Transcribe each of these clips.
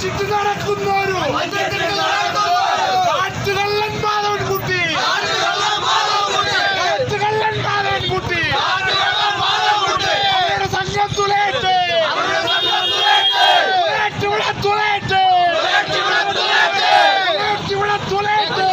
വഞ്ചിച്ചിട്ട് നടക്കുന്നൊരു കാറ്റുകള്ളൻ മാധവൻകുട്ടി, കാറ്റുകള്ളൻ മാധവൻകുട്ടി അവരുടെ സംഘം തുലയട്ടെ, തുലയട്ടെ, തുലയട്ടെ, തുലയട്ടെ.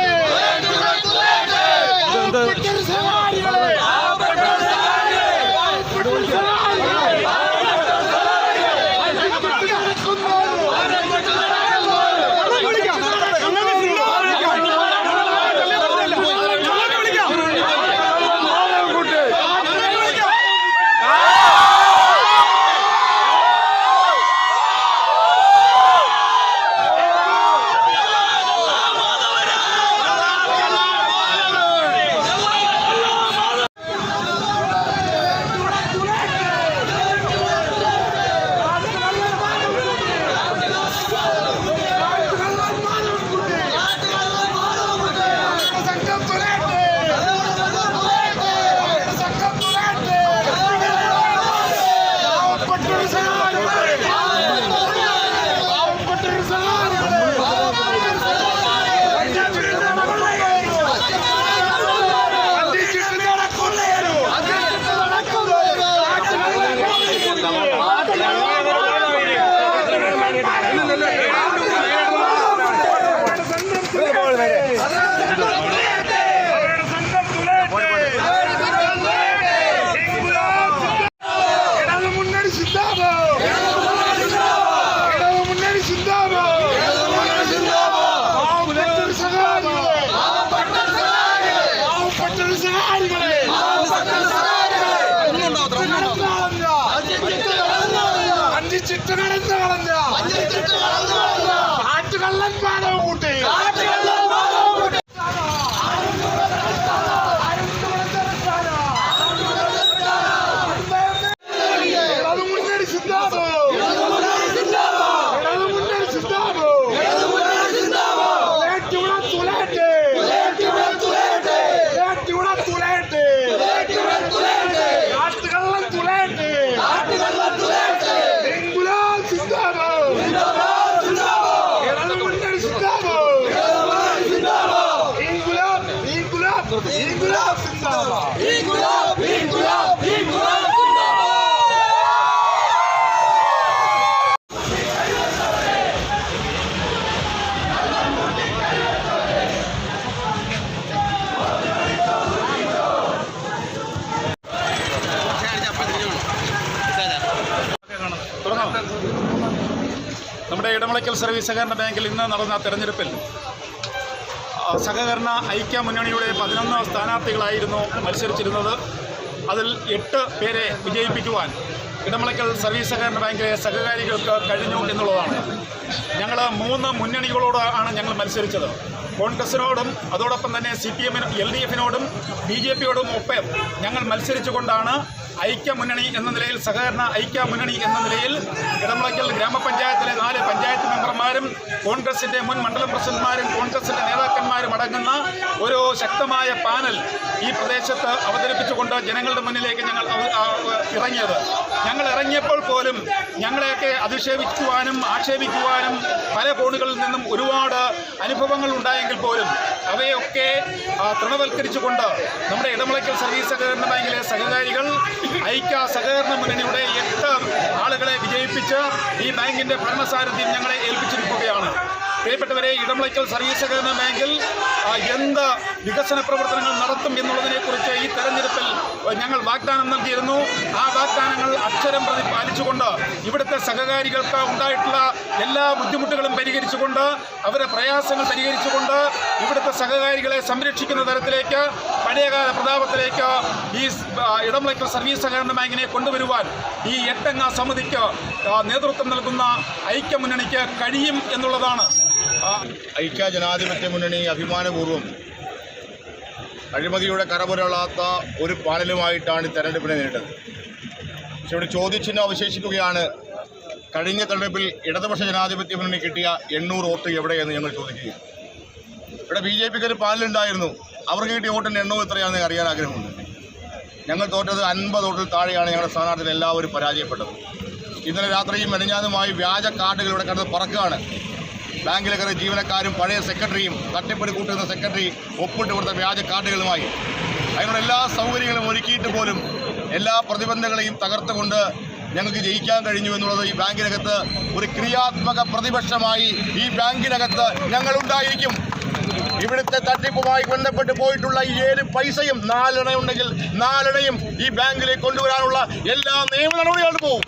കാറ്റുകള്ളൻ മാധവൻകുട്ടി നമ്മുടെ ഇടമലയ്ക്കൽ സർവീസ് സഹകരണ ബാങ്കിൽ ഇന്ന് നടന്ന തെരഞ്ഞെടുപ്പിൽ സഹകരണ ഐക്യ മുന്നണിയുടെ 11 സ്ഥാനാർത്ഥികളായിരുന്നു മത്സരിച്ചിരുന്നത്. അതിൽ 8 പേരെ വിജയിപ്പിക്കുവാൻ ഇടമലയ്ക്കൽ സർവീസ് സഹകരണ ബാങ്കിലെ സഹകാരികൾക്ക് കഴിഞ്ഞു എന്നുള്ളതാണ്. ഞങ്ങൾ 3 മുന്നണികളോടാണ് ഞങ്ങൾ മത്സരിച്ചത്. കോൺഗ്രസിനോടും അതോടൊപ്പം തന്നെ CPM-നും LDF-നോടും BJP-യോടും ഒപ്പം ഞങ്ങൾ മത്സരിച്ചുകൊണ്ടാണ് ഐക്യ മുന്നണി എന്ന നിലയിൽ, സഹകരണ ഐക്യ മുന്നണി എന്ന നിലയിൽ ഇടമലയ്ക്കൽ ഗ്രാമപഞ്ചായത്തിലെ 4 പഞ്ചായത്ത് മെമ്പർമാരും കോൺഗ്രസിൻ്റെ മുൻ മണ്ഡലം പ്രസിഡന്റുമാരും കോൺഗ്രസിൻ്റെ നേതാക്കന്മാരും അടങ്ങുന്ന ഒരു ശക്തമായ പാനൽ ഈ പ്രദേശത്ത് അവതരിപ്പിച്ചുകൊണ്ട് ജനങ്ങളുടെ മുന്നിലേക്ക് ഞങ്ങൾ ഇറങ്ങിയത്. ഞങ്ങൾ ഇറങ്ങിയപ്പോൾ പോലും ഞങ്ങളെയൊക്കെ അധിക്ഷേപിക്കുവാനും ആക്ഷേപിക്കുവാനും പല കോണുകളിൽ നിന്നും ഒരുപാട് അനുഭവങ്ങൾ ഉണ്ടായെങ്കിൽ പോലും അവയൊക്കെ തൃണവൽക്കരിച്ചുകൊണ്ട് നമ്മുടെ ഇടമലയ്ക്കൽ സർവീസ് സഹകരണ ബാങ്കിലെ സഹകാരികൾ ഐക്യ സഹകരണ മുന്നണിയുടെ 8 ആളുകളെ വിജയിപ്പിച്ച് ഈ ബാങ്കിൻ്റെ ഭരണസാരഥ്യം ഞങ്ങളെ ഏൽപ്പിച്ചിരിക്കുകയാണ്. പ്രിയപ്പെട്ടവരെ, ഇടമലയ്ക്കൽ സർവീസ് സഹകരണ ബാങ്കിൽ എന്ത് വികസന പ്രവർത്തനങ്ങൾ നടത്തും എന്നുള്ളതിനെക്കുറിച്ച് ഈ തെരഞ്ഞെടുപ്പിൽ ഞങ്ങൾ വാഗ്ദാനം നൽകിയിരുന്നു. ആ വാഗ്ദാനങ്ങൾ അക്ഷരം പ്രതി പാലിച്ചുകൊണ്ട് ഇവിടുത്തെ സഹകാരികൾക്ക് ഉണ്ടായിട്ടുള്ള എല്ലാ ബുദ്ധിമുട്ടുകളും പരിഹരിച്ചുകൊണ്ട്, അവരുടെ പ്രയാസങ്ങൾ പരിഹരിച്ചുകൊണ്ട് ഇവിടുത്തെ സഹകാരികളെ സംരക്ഷിക്കുന്ന തരത്തിലേക്ക്, പഴയകാല പ്രതാപത്തിലേക്ക് ഈ ഇടമലയ്ക്കൽ സർവീസ് സഹകരണ ബാങ്കിനെ കൊണ്ടുവരുവാൻ ഈ 8 അംഗ സമിതിക്ക് നേതൃത്വം നൽകുന്ന ഐക്യ മുന്നണിക്ക് കഴിയും എന്നുള്ളതാണ്. ഐക്യ ജനാധിപത്യ മുന്നണി അഭിമാനപൂർവ്വം അഴിമതിയുടെ കറപുരളാത്ത ഒരു പാനലുമായിട്ടാണ് തെരഞ്ഞെടുപ്പിനെ നേരിട്ടത്. പക്ഷെ ഇവിടെ ചോദ്യചിഹ്നം അവശേഷിക്കുകയാണ്. കഴിഞ്ഞ തെരഞ്ഞെടുപ്പിൽ ഇടതുപക്ഷ ജനാധിപത്യ മുന്നണി കിട്ടിയ 800 വോട്ട് എവിടെയെന്ന് ഞങ്ങൾ ചോദിക്കുക. ഇവിടെ BJP-ക്ക് ഒരു പാനലുണ്ടായിരുന്നു. അവർക്ക് കിട്ടിയ വോട്ടിൻ്റെ എണ്ണവും എത്രയാണെന്ന് അറിയാൻ ആഗ്രഹമുണ്ട്. ഞങ്ങൾ തോറ്റത് 50 വോട്ടിൽ താഴെയാണ്. ഞങ്ങളുടെ സ്ഥാനാർത്ഥികൾ എല്ലാവരും പരാജയപ്പെട്ടത്. ഇന്നലെ രാത്രിയും മെനഞ്ഞാന്നുമായി വ്യാജ കാർഡുകൾ ഇവിടെ കിടന്ന് പറക്കുകയാണ്. ബാങ്കിലെ ജീവനക്കാരും പഴയ സെക്രട്ടറിയും തട്ടിപ്പടി കൂട്ടുന്ന സെക്രട്ടറി ഒപ്പിട്ട് കൊടുത്ത വ്യാജ കാർഡുകളുമായി അതിനുള്ള എല്ലാ സൗകര്യങ്ങളും ഒരുക്കിയിട്ട് പോലും എല്ലാ പ്രതിബന്ധങ്ങളെയും തകർത്തുകൊണ്ട് ഞങ്ങൾക്ക് ജയിക്കാൻ കഴിഞ്ഞു എന്നുള്ളത് ഈ ബാങ്കിനകത്ത് ഒരു ക്രിയാത്മക പ്രതിപക്ഷമായി ഈ ബാങ്കിനകത്ത് ഞങ്ങളുണ്ടായിരിക്കും. ഇവിടുത്തെ തട്ടിപ്പുമായി ബന്ധപ്പെട്ട് പോയിട്ടുള്ള ഈ 7 പൈസയും 4 അണ ഉണ്ടെങ്കിൽ 4 അണയും ഈ ബാങ്കിലേക്ക് കൊണ്ടുവരാനുള്ള എല്ലാ നിയമ നടപടികളും പോകും.